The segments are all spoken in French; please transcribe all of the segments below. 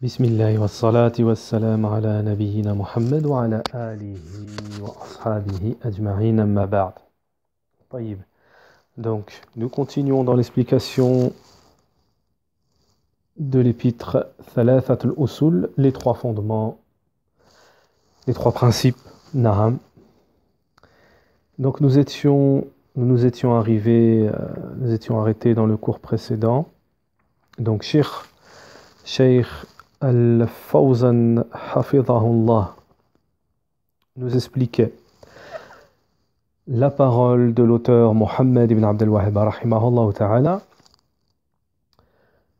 Bismillah wa salati wa salam ala nabiyyina Muhammad wa ala alihi wa ashabihi ajma'in amma ba'd. Tayyib. Donc, nous continuons dans l'explication de l'épître Thalathat al-Usul, les trois fondements, les trois principes, Na'am. Donc, nous étions arrêtés dans le cours précédent. Donc, Cheikh Al-Fawzan Hafidhahullah nous expliquait la parole de l'auteur Mohammed ibn Abdel Wahhab rahimahullah ta'ala,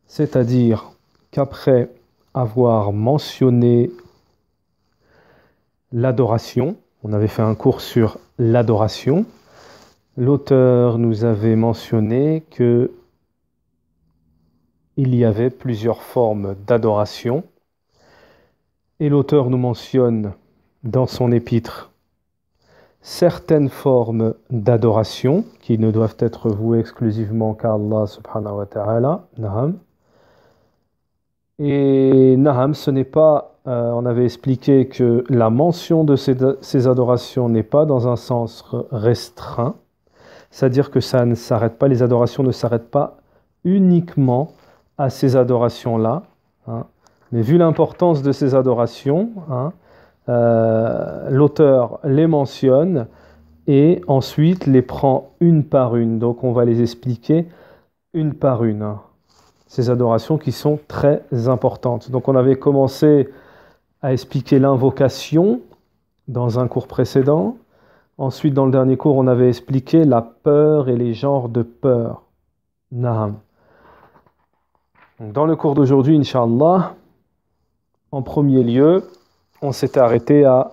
c'est-à-dire qu'après avoir mentionné l'adoration, on avait fait un cours sur l'adoration, l'auteur nous avait mentionné que il y avait plusieurs formes d'adoration, et l'auteur nous mentionne dans son épître certaines formes d'adoration qui ne doivent être vouées exclusivement qu'à Allah subhanahu wa ta'ala. Na'am. Et Na'am, ce n'est pas, on avait expliqué que la mention de ces adorations n'est pas dans un sens restreint, c'est-à-dire que ça ne s'arrête pas, les adorations ne s'arrêtent pas uniquement à ces adorations-là, hein. Mais vu l'importance de ces adorations, hein, l'auteur les mentionne et ensuite les prend une par une. Donc on va les expliquer une par une, hein, ces adorations qui sont très importantes. Donc on avait commencé à expliquer l'invocation dans un cours précédent. Ensuite, dans le dernier cours, on avait expliqué la peur et les genres de peur. Na'am. Dans le cours d'aujourd'hui, Inch'Allah, en premier lieu, on s'était arrêté à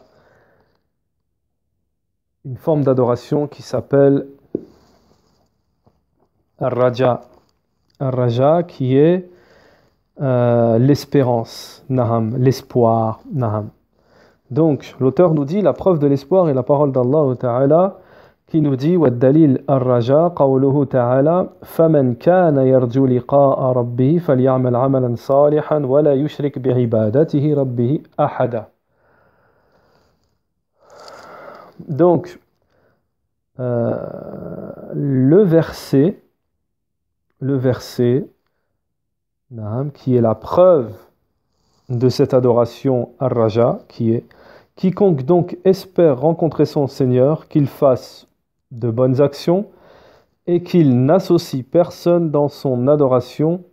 une forme d'adoration qui s'appelle Ar-Raja. Ar-Raja qui est l'espérance, Na'am, l'espoir, Na'am. Donc, l'auteur nous dit la preuve de l'espoir est la parole d'Allah Ta'ala qui nous dit وَالدَّلِيلُ الرَّجَاء قَوْلُهُ تَعَالَى فَمَنْ كَانَ يَرْجُو لِقَاءَ رَبِّهِ فَلْيَعْمَلْ عَمَلًا صَالِحًا وَلَا يُشْرِكْ بِعِبَادَتِهِ رَبِّهِ أَحَدًا. Donc, le verset qui est la preuve de cette adoration ar-raja, qui est quiconque donc espère rencontrer son Seigneur, qu'il fasse de bonnes actions et qu'il n'associe personne dans son adoration,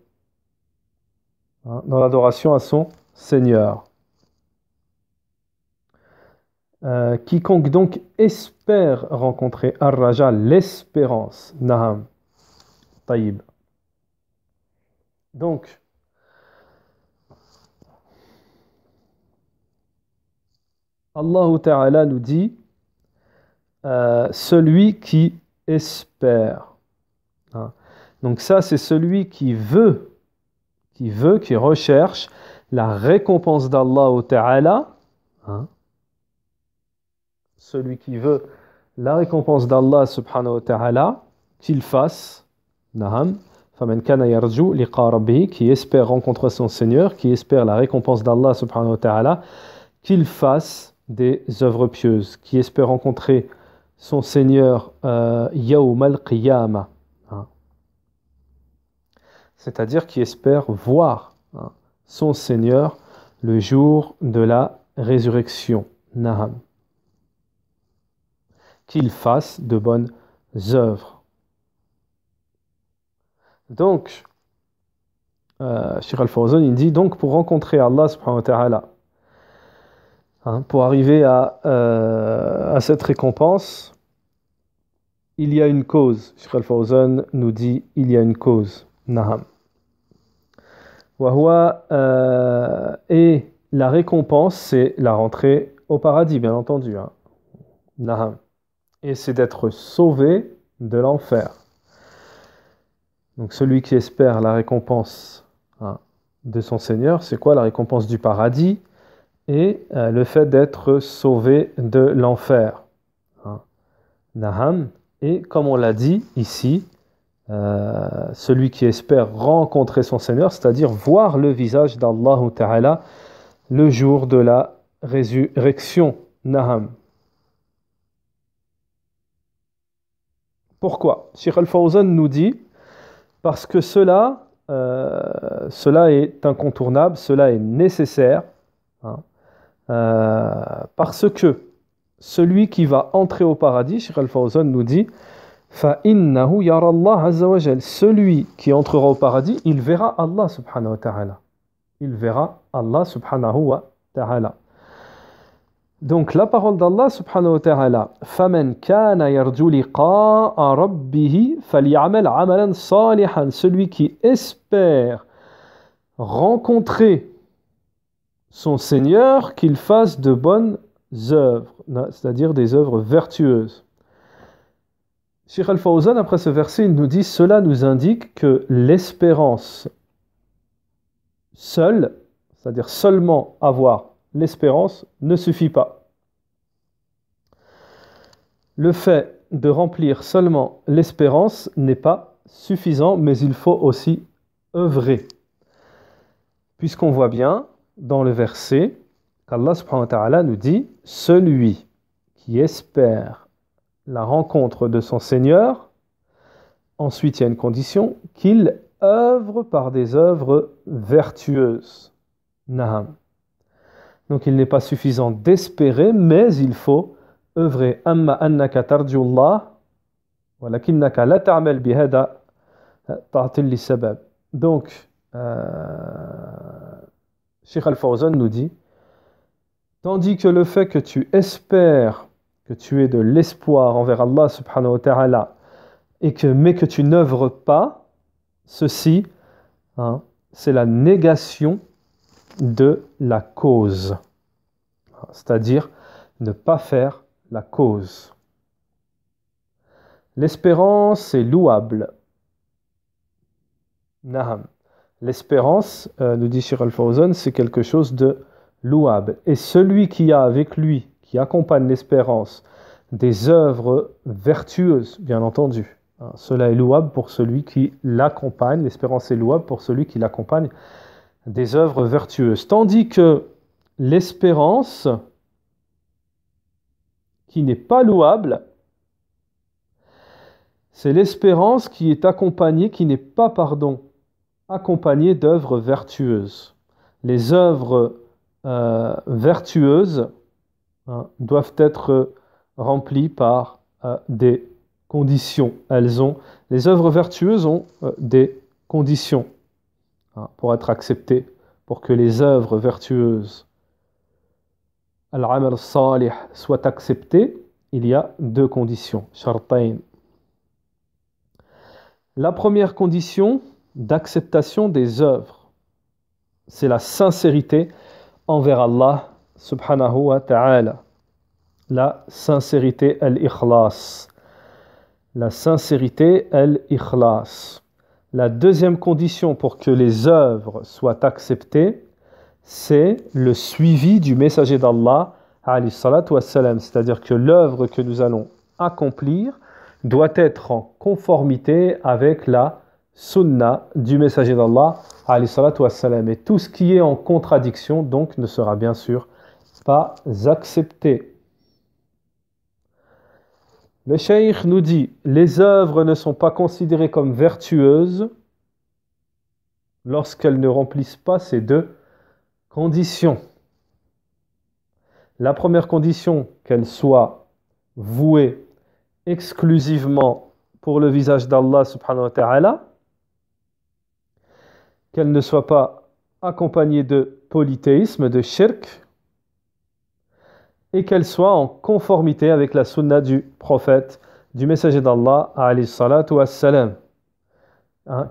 hein, dans l'adoration à son Seigneur. Quiconque donc espère rencontrer ar-raja, l'espérance, na'am, taïb. Donc, Allah Ta'ala nous dit celui qui espère. Hein. Donc ça, c'est celui qui recherche la récompense d'Allah Ta'ala. Hein. Celui qui veut la récompense d'Allah subhanahu wa ta'ala, qu'il fasse, na'am, faman kana yarju liqa rabbih, qui espère rencontrer son Seigneur, qui espère la récompense d'Allah subhanahu wa ta'ala, qu'il fasse des œuvres pieuses, qui espère rencontrer son Seigneur yawm al-qiyamah, hein. C'est-à-dire qui espère voir, hein, son Seigneur le jour de la résurrection, na'am, qu'il fasse de bonnes œuvres. Donc, Cheikh Al-Fawzan, il dit donc pour rencontrer Allah subhanahu wa ta'ala, hein, pour arriver à cette récompense, il y a une cause. Cheikh Al-Fawzan nous dit il y a une cause. Na'am. Et la récompense, c'est la rentrée au paradis, bien entendu. Hein. Na'am. Et c'est d'être sauvé de l'enfer. Donc celui qui espère la récompense, hein, de son Seigneur, c'est quoi la récompense du paradis et le fait d'être sauvé de l'enfer. Hein. Na'am. Et comme on l'a dit ici, celui qui espère rencontrer son Seigneur, c'est-à-dire voir le visage d'Allah Ta'ala le jour de la résurrection. Naham. Pourquoi? Cheikh Al-Fawzan nous dit, parce que cela est incontournable, cela est nécessaire, hein, parce que celui qui va entrer au paradis, Cheikh Al-Fawzan nous dit, فَإِنَّهُ يَرَى اللَّهَ عَزَّ وَجَلَّ. Celui qui entrera au paradis, il verra Allah subhanahu wa ta'ala. Il verra Allah subhanahu wa ta'ala. Donc la parole d'Allah subhanahu wa ta'ala, فَمَنْ كَانَ يَرْجُو لِقَاءَ رَبِّهِ فَلْيَعْمَلْ عَمَلًا صَالِحًا. Celui qui espère rencontrer son Seigneur, qu'il fasse de bonnes œuvres, c'est-à-dire des œuvres vertueuses. Cheikh Al-Fawzan, après ce verset, il nous dit, cela nous indique que l'espérance seule, c'est-à-dire seulement avoir l'espérance, ne suffit pas. Le fait de remplir seulement l'espérance n'est pas suffisant, mais il faut aussi œuvrer. Puisqu'on voit bien dans le verset qu'Allah subhanahu wa ta'ala nous dit, celui qui espère la rencontre de son Seigneur, ensuite il y a une condition, qu'il œuvre par des œuvres vertueuses. Naham. Donc il n'est pas suffisant d'espérer, mais il faut œuvrer. Amma annaka tarjullah, walakinnaka la ta'mal bihada ta'til li sabab. Donc, Cheikh Al-Fawzan nous dit, tandis que le fait que tu espères, que tu aies de l'espoir envers Allah subhanahu wa ta'ala, mais que tu n'œuvres pas, ceci, hein, c'est la négation de la cause. C'est-à-dire ne pas faire la cause. L'espérance est louable. Naham. L'espérance, nous dit Cheikh Al-Fawzan, c'est quelque chose de louable. Et celui qui a avec lui, qui accompagne l'espérance, des œuvres vertueuses, bien entendu. Cela est louable pour celui qui l'accompagne, l'espérance est louable pour celui qui l'accompagne, des œuvres vertueuses. Tandis que l'espérance, qui n'est pas louable, c'est l'espérance qui est accompagnée, qui n'est pas, accompagnée d'œuvres vertueuses. Les œuvres vertueuses doivent être remplies par des conditions. Les œuvres vertueuses ont des conditions pour être acceptées, pour que les œuvres vertueuses, al-amal salih, soient acceptées. Il y a deux conditions, shartayn. La première condition d'acceptation des œuvres, c'est la sincérité envers Allah subhanahu wa ta'ala. La sincérité, al-ikhlas. La sincérité, al-ikhlas. La deuxième condition pour que les œuvres soient acceptées, c'est le suivi du messager d'Allah, alayhi salatu wassalam. C'est-à-dire que l'œuvre que nous allons accomplir doit être en conformité avec la sunna du messager d'Allah, alayhi salatu wassalam. Et tout ce qui est en contradiction, donc, ne sera bien sûr pas accepté. Le cheikh nous dit, les œuvres ne sont pas considérées comme vertueuses lorsqu'elles ne remplissent pas ces deux conditions. La première condition, qu'elles soient vouées exclusivement pour le visage d'Allah subhanahu wa ta'ala, qu'elles ne soient pas accompagnées de polythéisme, de shirk, et qu'elle soit en conformité avec la sunna du prophète, du messager d'Allah, alayhi salatu wassalam.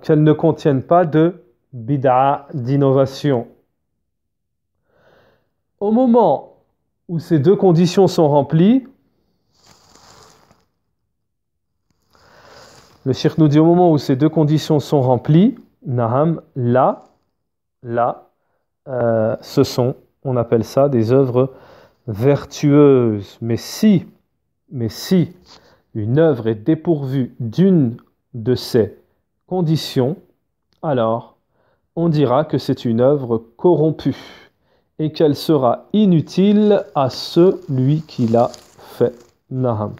Qu'elle ne contienne pas de bid'a, d'innovation. Au moment où ces deux conditions sont remplies, le cheikh nous dit au moment où ces deux conditions sont remplies, naham, là, on appelle ça des œuvres vertueuse. Mais si une œuvre est dépourvue d'une de ces condition, alors on dira que c'est une œuvre corrompue et qu'elle sera inutile à celui qui l'a fait. Naham.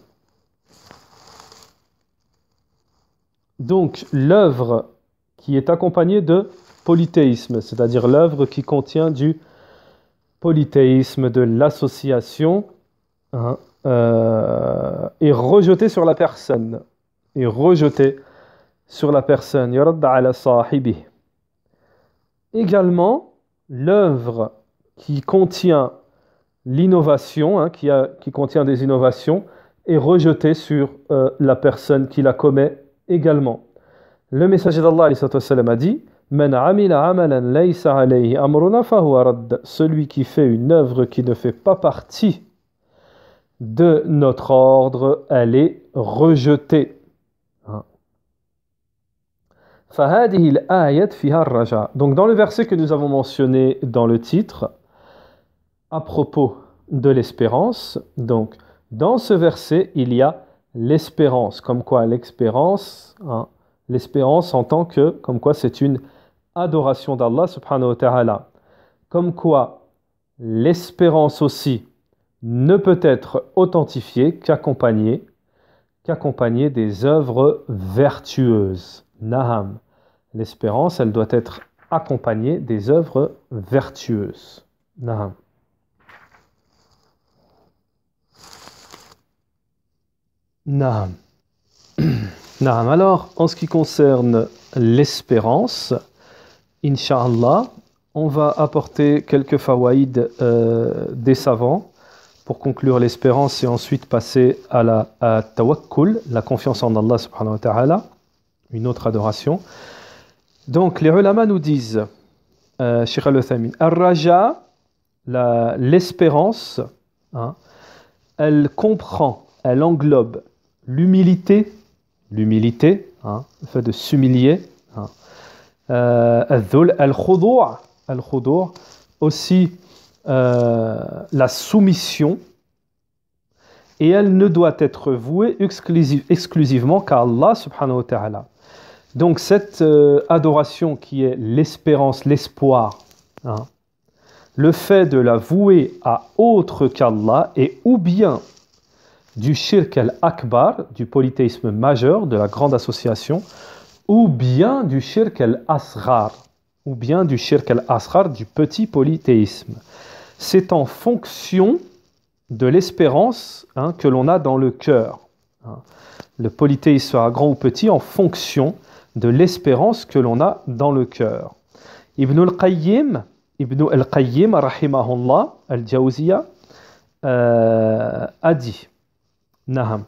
Donc l'œuvre qui est accompagnée de polythéisme, c'est-à-dire l'œuvre qui contient du polythéisme, de l'association, hein, est rejetée sur la personne. Est rejetée sur la personne. Yarad ala sahibi. Également, l'œuvre qui contient l'innovation, hein, qui contient des innovations, est rejetée sur la personne qui la commet également. Le messager d'Allah a dit Man amila amalan laysa alayhi amruna fahuwa radd. Celui qui fait une œuvre qui ne fait pas partie de notre ordre, elle est rejetée. Donc dans le verset que nous avons mentionné dans le titre, à propos de l'espérance, donc dans ce verset, il y a l'espérance, comme quoi l'espérance, hein, l'espérance en tant que, comme quoi c'est une adoration d'Allah subhanahu wa ta'ala, comme quoi l'espérance aussi ne peut être authentifiée qu'accompagnée des œuvres vertueuses. Naham. L'espérance, elle doit être accompagnée des œuvres vertueuses. Naham. Naham. Naham. Alors, en ce qui concerne l'espérance, Inch'Allah, on va apporter quelques fawaïd des savants pour conclure l'espérance et ensuite passer à la tawakkul, la confiance en Allah subhanahu wa ta'ala, une autre adoration. Donc les ulama nous disent, Sheikh Al-Uthaymeen, Ar-Raja, l'espérance, hein, elle comprend, elle englobe l'humilité, hein, le fait de s'humilier, hein, al-khudu', aussi la soumission, et elle ne doit être vouée exclusivement qu'à Allah subhanahu wa ta'ala. Donc cette adoration qui est l'espérance, l'espoir, hein, le fait de la vouer à autre qu'Allah est ou bien du shirk al-akbar, du polythéisme majeur, de la grande association, ou bien du shirk al-asghar, du petit polythéisme. C'est en fonction de l'espérance, hein, que l'on a dans le cœur. Hein. Le polythéisme sera grand ou petit en fonction de l'espérance que l'on a dans le cœur. Ibn al-Qayyim, rahimahullah, al-Jawziyya, a dit, Naham,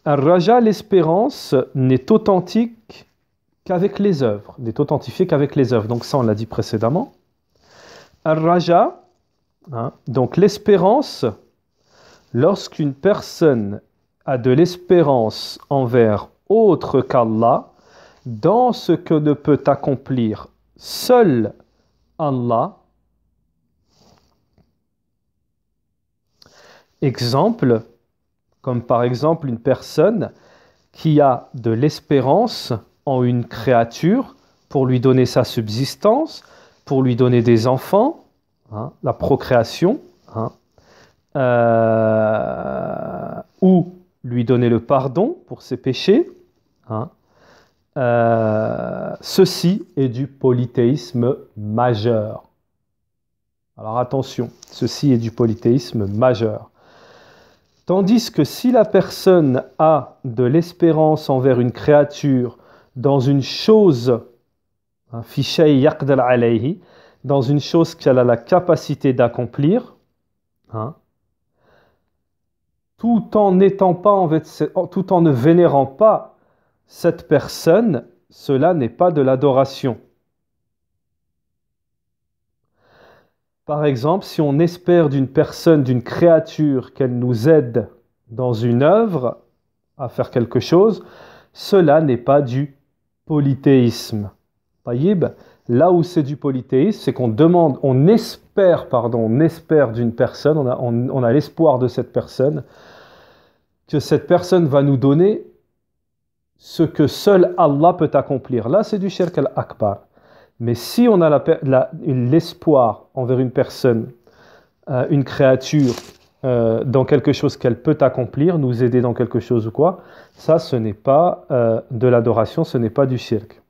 Ar-Raja, l'espérance, n'est authentique qu'avec les œuvres, n'est authentifiée qu'avec les œuvres. Donc ça, on l'a dit précédemment. Ar-Raja, hein, donc l'espérance, lorsqu'une personne a de l'espérance envers autre qu'Allah, dans ce que ne peut accomplir seul Allah. Exemple, comme par exemple une personne qui a de l'espérance en une créature pour lui donner sa subsistance, pour lui donner des enfants, hein, la procréation, hein, ou lui donner le pardon pour ses péchés, hein. Ceci est du polythéisme majeur. Alors attention, ceci est du polythéisme majeur. Tandis que si la personne a de l'espérance envers une créature dans une chose, fi shay yaqdar alayhi, dans une chose qu'elle a la capacité d'accomplir, hein, tout en ne vénérant pas cette personne, cela n'est pas de l'adoration. Par exemple, si on espère d'une personne, d'une créature, qu'elle nous aide dans une œuvre à faire quelque chose, cela n'est pas du polythéisme. Taïb, là où c'est du polythéisme, c'est qu'on demande, on espère d'une personne, on a l'espoir de cette personne, que cette personne va nous donner ce que seul Allah peut accomplir. Là, c'est du shirk al-akbar. Mais si on a l'espoir envers une personne, une créature, dans quelque chose qu'elle peut accomplir, nous aider dans quelque chose ou quoi, ça, ce n'est pas de l'adoration, ce n'est pas du shirk.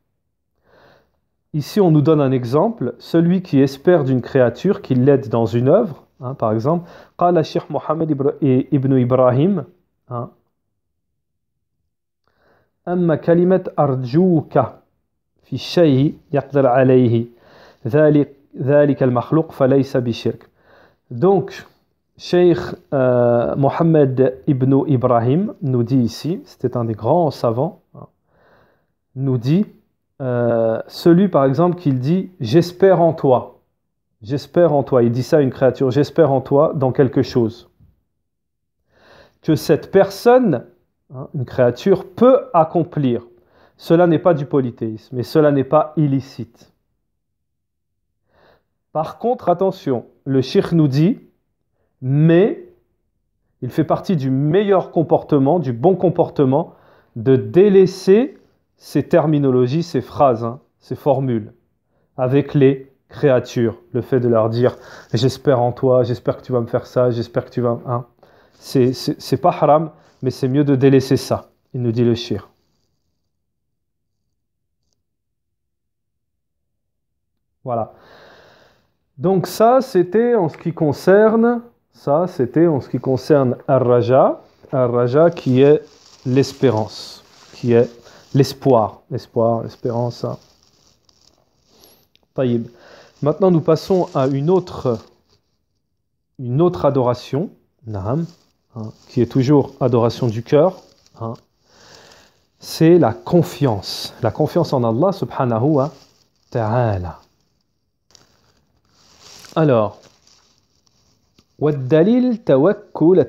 Ici, on nous donne un exemple. Celui qui espère d'une créature, qui l'aide dans une œuvre, hein, par exemple, قال Cheikh Mohammed ibn Ibrahim, hein, أما كلمة أرجوك في شيء يقدر عليه ذلك المخلوق فليس بشرك. Donc, Cheikh Mohammed ibn Ibrahim nous dit ici, c'était un des grands savants, hein, nous dit, celui par exemple qui dit « j'espère en toi », il dit ça à une créature, « j'espère en toi dans quelque chose », que cette personne, hein, une créature, peut accomplir. Cela n'est pas du polythéisme, et cela n'est pas illicite. Par contre, attention, le cheikh nous dit, mais il fait partie du meilleur comportement, du bon comportement, de délaisser ces terminologies, ces phrases, hein, ces formules, avec les créatures. Le fait de leur dire « j'espère en toi, j'espère que tu vas me faire ça, j'espère que tu vas... hein. » C'est pas haram, mais c'est mieux de délaisser ça, il nous dit le cheikh. Voilà. Donc ça, c'était en ce qui concerne Ar-Raja. Ar-Raja qui est l'espérance, qui est l'espoir, l'espérance. Hein. Taïb. Maintenant, nous passons à une autre adoration, Naam, hein, qui est toujours adoration du cœur. Hein. C'est la confiance en Allah subhanahu wa ta'ala. Alors, والدليل التوكل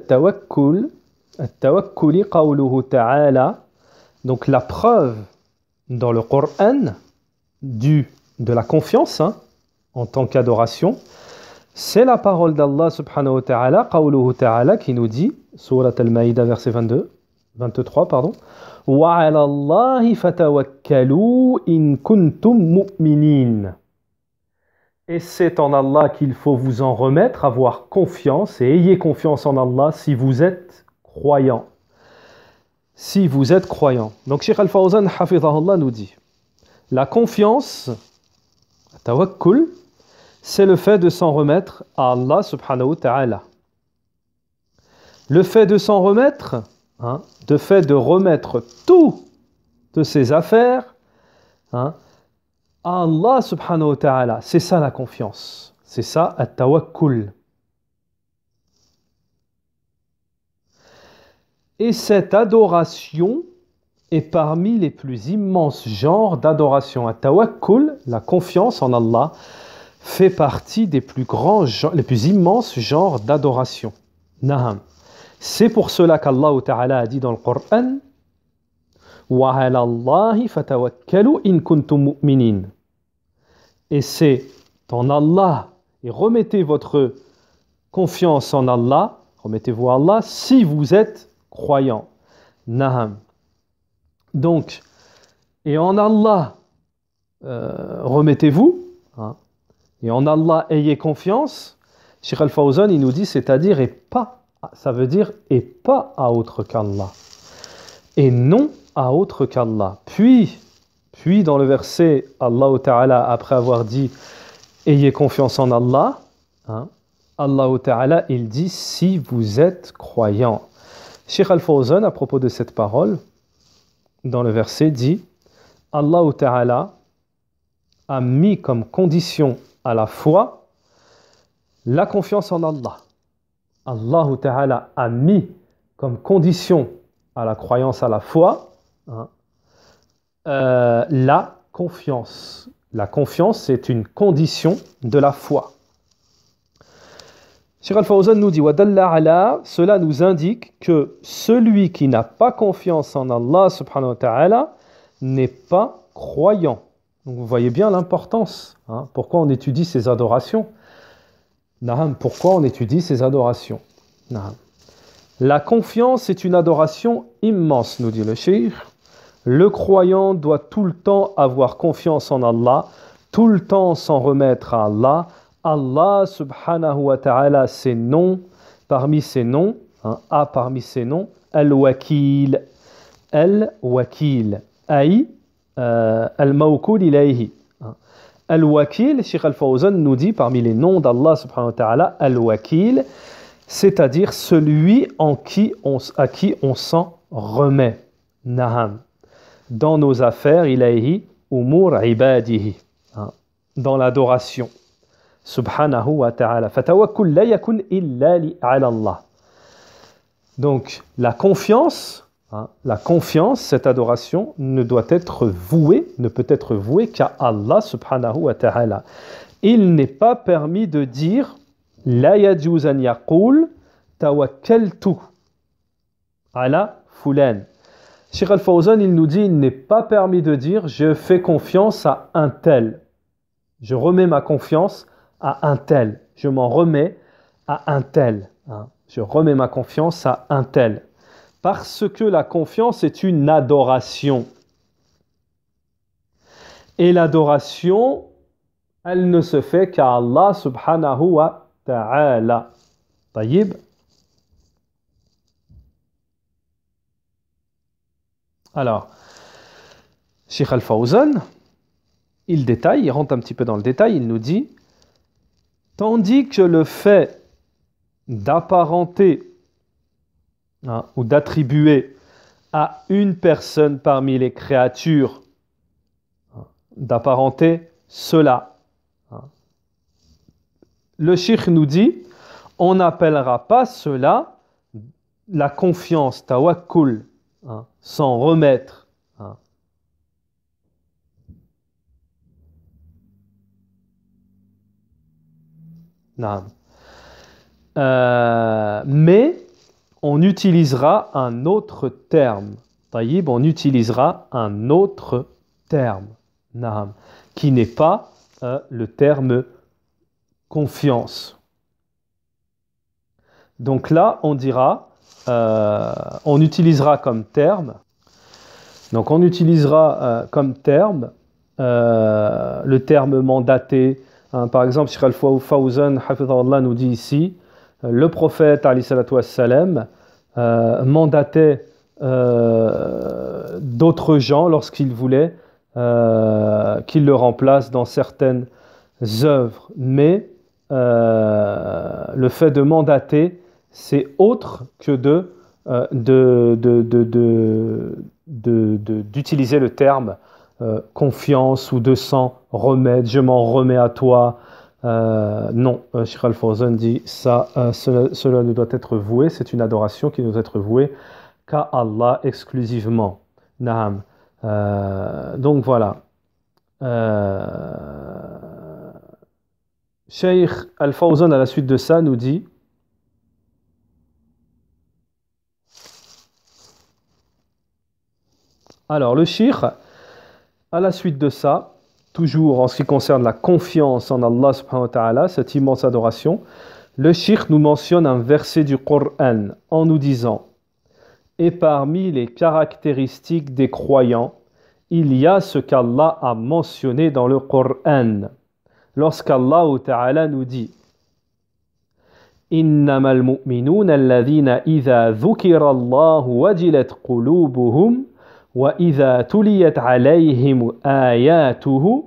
قوله تعالى. Donc la preuve dans le Coran de la confiance, hein, en tant qu'adoration, c'est la parole d'Allah subhanahu wa ta'ala, قوله تعالى, qui nous dit, Surat Al-Maïda, verset 23, pardon, وَعَلَى اللَّهِ فَتَوَكَّلُوا إِن كُنتُم مُؤْمِنِينَ. Et c'est en Allah qu'il faut vous en remettre, avoir confiance, et ayez confiance en Allah si vous êtes croyant. Si vous êtes croyant. Donc Cheikh Al-Fawzan, hafidhahullah, nous dit, la confiance, tawakkul, c'est le fait de s'en remettre à Allah subhanahu wa ta'ala. Le fait de s'en remettre, hein, le fait de remettre tout de ses affaires, hein, Allah subhanahu wa ta'ala, c'est ça la confiance, c'est ça at-tawakkul. Et cette adoration est parmi les plus immenses genres d'adoration. At-tawakkul, la confiance en Allah, fait partie des plus grands, les plus immenses genres d'adoration. Naham. C'est pour cela qu'Allah ta'ala a dit dans le Coran, wa 'ala Allahi fatawakkalu in kuntum mu'minin. Et c'est en Allah, et remettez votre confiance en Allah, remettez-vous à Allah si vous êtes croyant. Naham. Donc, et en Allah, remettez-vous, hein, et en Allah ayez confiance. Cheikh Al-Fawzan, il nous dit, c'est-à-dire, et pas, ça veut dire, et pas à autre qu'Allah. Et non à autre qu'Allah. Puis dans le verset, Allah Ta'ala, après avoir dit « Ayez confiance en Allah hein, », Allah Ta'ala, il dit « Si vous êtes croyant ». Cheikh Al-Fawzan, à propos de cette parole, dans le verset, dit « Allah Ta'ala a mis comme condition à la foi la confiance en Allah. Allah Ta'ala a mis comme condition à la croyance, à la foi, hein, la confiance. La confiance, c'est une condition de la foi. Cheikh Al-Fawzan nous dit Wadalla ala, cela nous indique que celui qui n'a pas confiance en Allah subhanahu wa ta'ala n'est pas croyant. Donc vous voyez bien l'importance. Hein, pourquoi on étudie ces adorations? Naham, pourquoi on étudie ces adorations? Naham. La confiance est une adoration immense, nous dit le cheikh. Le croyant doit tout le temps avoir confiance en Allah, tout le temps s'en remettre à Allah. Allah subhanahu wa ta'ala, ses noms, parmi ses noms, a parmi ses noms, Al-Wakil. Al-Wakil. Aïe, Al-Mawkul ilayhi. Al-Wakil, Cheikh Al-Fawzan nous dit parmi les noms d'Allah subhanahu wa ta'ala, Al-Wakil, c'est-à-dire celui à qui on s'en remet. Naham. Dans nos affaires, ilayhi, umur ibadihi. Dans l'adoration. Subhanahu wa ta'ala. Fatawakkul la yakun illa li ala Allah. Donc, la confiance, cette adoration, ne doit être vouée, ne peut être vouée qu'à Allah subhanahu wa ta'ala. Il n'est pas permis de dire la yajuz an yaqul tawakkaltu ala fulan. Cheikh Al-Fawzan, il nous dit, il n'est pas permis de dire je fais confiance à un tel. Je remets ma confiance à un tel. Je m'en remets à un tel. Je remets ma confiance à un tel. Parce que la confiance est une adoration. Et l'adoration, elle ne se fait qu'à Allah subhanahu wa ta'ala. Taïb. Alors, Cheikh Al-Fawzan, il détaille, il rentre un petit peu dans le détail, il nous dit, tandis que le fait d'apparenter ou d'attribuer à une personne parmi les créatures, d'apparenter cela, le cheikh nous dit, on n'appellera pas cela la confiance, tawakkul, s'en remettre. Mais on utilisera un autre terme. Taïb, on utilisera un autre terme, qui n'est pas le terme confiance. Donc là, on dira, on utilisera comme terme, donc on utilisera comme terme le terme mandaté. Par exemple, Cheikh Al-Fawzan hafidhahullah nous dit ici, le prophète alayhi salatu wassalam mandatait d'autres gens lorsqu'il voulait qu'il le remplace dans certaines œuvres. Mais le fait de mandater, c'est autre que d'utiliser le terme confiance ou de s'en remettre, je m'en remets à toi. Non, Cheikh Al-Fawzan dit cela ne doit être voué, c'est une adoration qui ne doit être vouée qu'à Allah exclusivement. Naam. Donc voilà. Cheikh Al-Fawzan à la suite de ça nous dit, alors le cheikh à la suite de ça, toujours en ce qui concerne la confiance en Allah subhanahu wa ta'ala, cette immense adoration, le cheikh nous mentionne un verset du Coran en nous disant, et parmi les caractéristiques des croyants, il y a ce qu'Allah a mentionné dans le Coran. Lorsqu'Allah ta'ala nous dit, إنما المؤمنون الذين إذا ذكر الله وجلت قلوبهم وإذا تليت عليهم آياته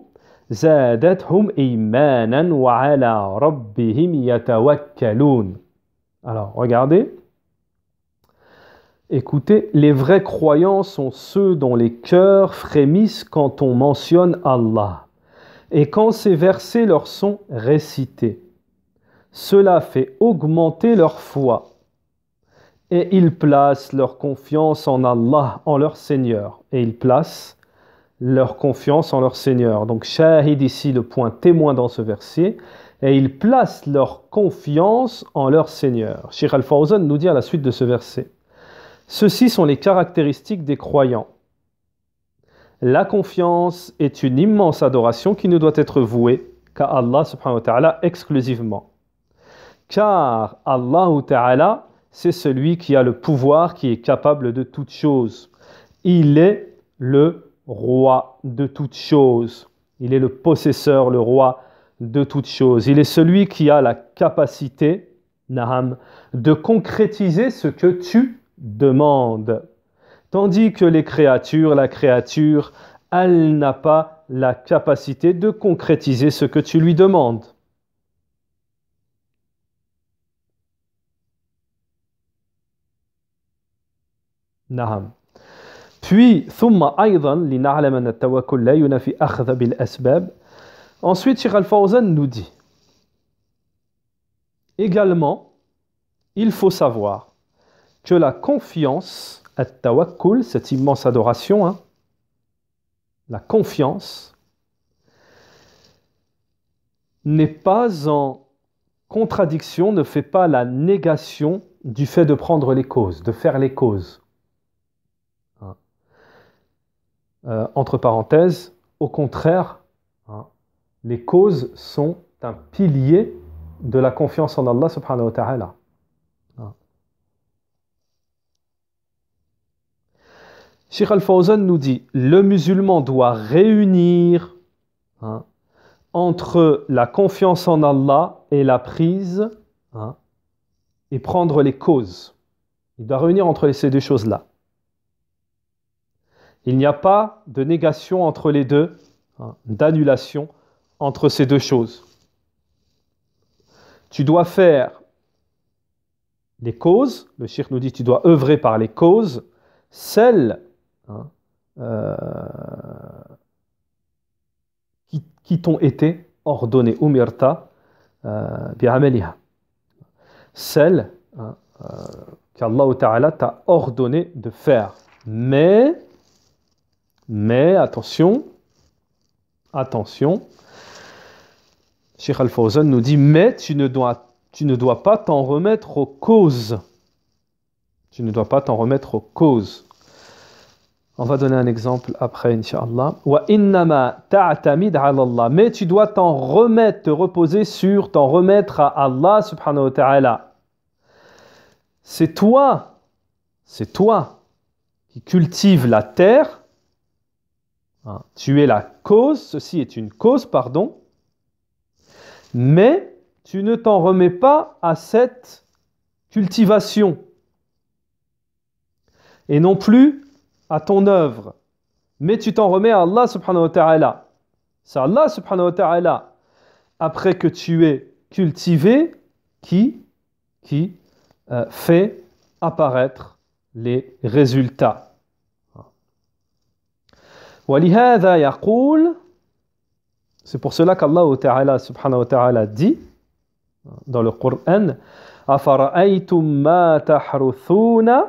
زادتهم إيمانا وعلى ربهم يتوكلون. Alors, regardez. Écoutez, les vrais croyants sont ceux dont les cœurs frémissent quand on mentionne Allah. Et quand ces versets leur sont récités, cela fait augmenter leur foi. Et ils placent leur confiance en Allah, en leur Seigneur. Et ils placent leur confiance en leur Seigneur. Donc, shahid ici, le point témoin dans ce verset. Et ils placent leur confiance en leur Seigneur. Cheikh Al-Fawzan nous dit à la suite de ce verset, ceci sont les caractéristiques des croyants. La confiance est une immense adoration qui ne doit être vouée qu'à Allah subhanahu wa ta'ala exclusivement. Car Allah c'est celui qui a le pouvoir, qui est capable de toutes choses. Il est le roi de toutes choses. Il est le possesseur, le roi de toutes choses. Il est celui qui a la capacité, naham, de concrétiser ce que tu demandes. Tandis que les créatures, la créature, elle n'a pas la capacité de concrétiser ce que tu lui demandes. Naham. Puis, ثم أيضا لنعلم أن التوكل لا ينافي أخذ بالأسباب. Ensuite, Cheikh Al-Fawzan nous dit également, il faut savoir que la confiance, at-tawakkul, cette immense adoration, hein, la confiance, n'est pas en contradiction, ne fait pas la négation du fait de prendre les causes, de faire les causes. Entre parenthèses, au contraire, hein, les causes sont un pilier de la confiance en Allah subhanahu wa ta'ala. Cheikh Al-Fawzan nous dit, le musulman doit réunir, hein, entre la confiance en Allah et la prise, hein, et prendre les causes. Il doit réunir entre ces deux choses-là. Il n'y a pas de négation entre les deux, hein, d'annulation entre ces deux choses. Tu dois faire les causes, le cheikh nous dit tu dois œuvrer par les causes, celles, hein, qui t'ont été ordonnées, umirta bi'amaliha. Celles, hein, qu'Allah Ta'ala t'a ordonné de faire. Mais attention, Cheikh Al-Fawzan nous dit, mais tu ne dois pas t'en remettre aux causes. Tu ne dois pas t'en remettre aux causes. On va donner un exemple après, Inch'Allah. Wa innama ta'tamid ala Allah. Mais tu dois t'en remettre, te reposer sur, t'en remettre à Allah subhanahu wa ta'ala. C'est toi qui cultives la terre. Tu es la cause, ceci est une cause, pardon, mais tu ne t'en remets pas à cette cultivation et non plus à ton œuvre, mais tu t'en remets à Allah subhanahu wa ta'ala. C'est Allah subhanahu wa ta'ala, après que tu es cultivé, qui fait apparaître les résultats. ولهذا يقول, c'est pour cela qu'Allah Ta'ala subhanahu wa ta'ala dit dans le Coran, أَفَرَأَيْتُمْ مَا تَحْرُثُونَ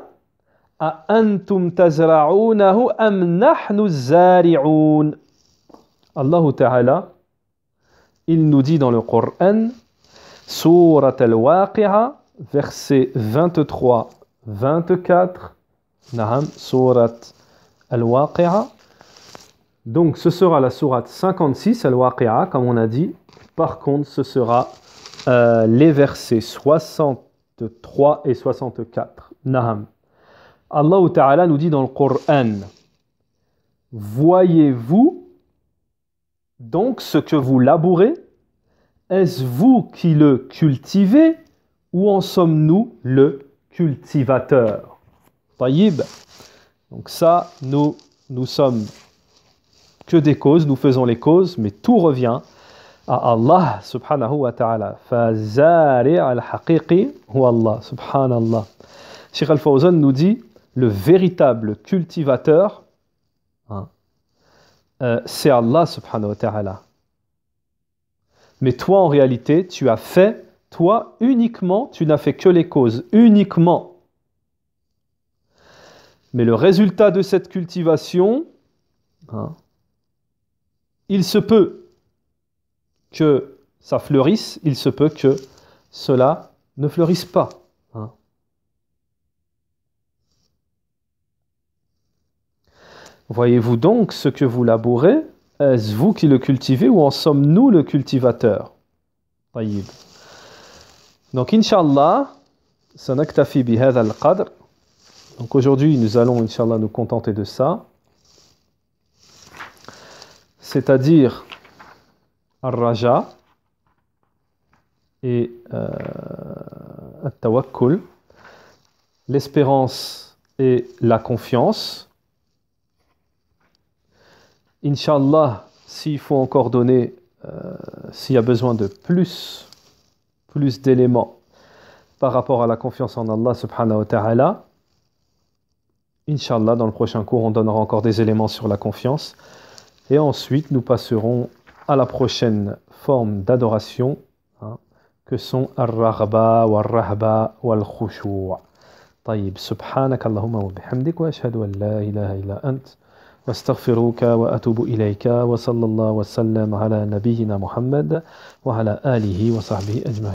أَأَنْتُمْ تَزْرَعُونَهُ أَمْ نَحْنُ الزَّارِعُونَ. Allah Ta'ala, il nous dit dans le Coran, Surat al-Waqi'a, versets 23-24, Naham, Surat al-Waqi'a. Donc ce sera la sourate 56, Al-Waqi'a, comme on a dit. Par contre, ce sera les versets 63 et 64. Naham. Allah Ta'ala nous dit dans le Coran, voyez-vous donc ce que vous labourez? Est-ce vous qui le cultivez ou en sommes-nous le cultivateur? Taïb. Donc ça, nous sommes que des causes, nous faisons les causes, mais tout revient à Allah subhanahu wa ta'ala. Fazari al-haqiqi huwa Allah, subhanallah. Cheikh Al-Fawzan nous dit, le véritable cultivateur, hein, c'est Allah subhanahu wa ta'ala. Mais toi en réalité, tu as fait, toi uniquement, tu n'as fait que les causes, uniquement. Mais le résultat de cette cultivation, hein, il se peut que ça fleurisse, il se peut que cela ne fleurisse pas. Hein. Voyez-vous donc ce que vous labourez? Est-ce vous qui le cultivez ou en sommes-nous le cultivateur? Taïb. Donc, Inch'Allah, sanaktafi bihadha al-qadr. Donc aujourd'hui, nous allons, Inch'Allah, nous contenter de ça. c'est-à-dire Ar-Raja et At-Tawakkul, l'espérance et la confiance. Inch'Allah, s'il faut encore donner, s'il y a besoin de plus d'éléments par rapport à la confiance en Allah subhanahu wa ta'ala, Inch'Allah, dans le prochain cours, on donnera encore des éléments sur la confiance. Et ensuite, nous passerons à la prochaine forme d'adoration, hein, que sont Ar-Raghba, Wal-Rahba, Wal-Khushu'. طيب سبحانك اللهم وبحمدك وأشهد أن لا إله إلا أنت واستغفرك وأتوب إليك وصلى الله وسلم على نبينا محمد وعلى آله وصحبه أجمعين.